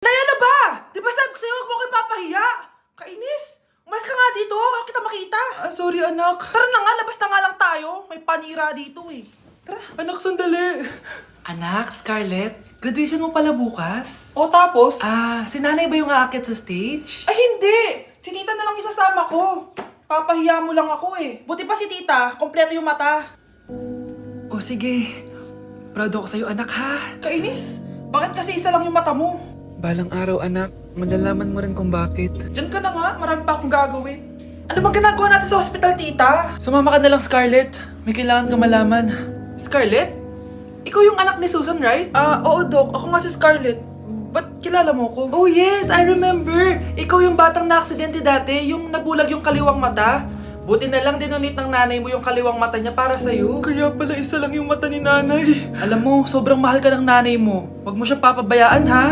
Ano ba? Di ba sabi ko sa'yo, huwag mo ko ipapahiya? Kainis! Umalis ka nga dito, huwag kita makita. Sorry anak. Tara na nga, labas na nga lang tayo. May panira dito eh. Tara. Anak, sandali. Anak, Scarlett, graduation mo pala bukas? O tapos? Si nanay ba yung aakit sa stage? Ay hindi! Si tita na lang isasama ko. Papahiya mo lang ako eh. Buti pa si tita, kompleto yung mata. O sige, proud ako sa'yo anak ha. Kainis, bakit kasi isa lang yung mata mo? Balang araw anak, malalaman mo rin kung bakit. Diyan ka na nga, marami pa akong gagawin. Ano bang ginagawa natin sa hospital, tita? Sumama ka na lang, Scarlett. May kailangan ka malaman. Scarlett? Ikaw yung anak ni Susan, right? Oo, Doc. Ako nga si Scarlett. Ba't kilala mo ko? Oh yes, I remember. Ikaw yung batang na-aksidente dati, yung nabulag yung kaliwang mata. Buti na lang dinonate ng nanay mo yung kaliwang mata niya para sa'yo. Kaya pala isa lang yung mata ni nanay. Alam mo, sobrang mahal ka ng nanay mo. Huwag mo siyang papabayaan, ha?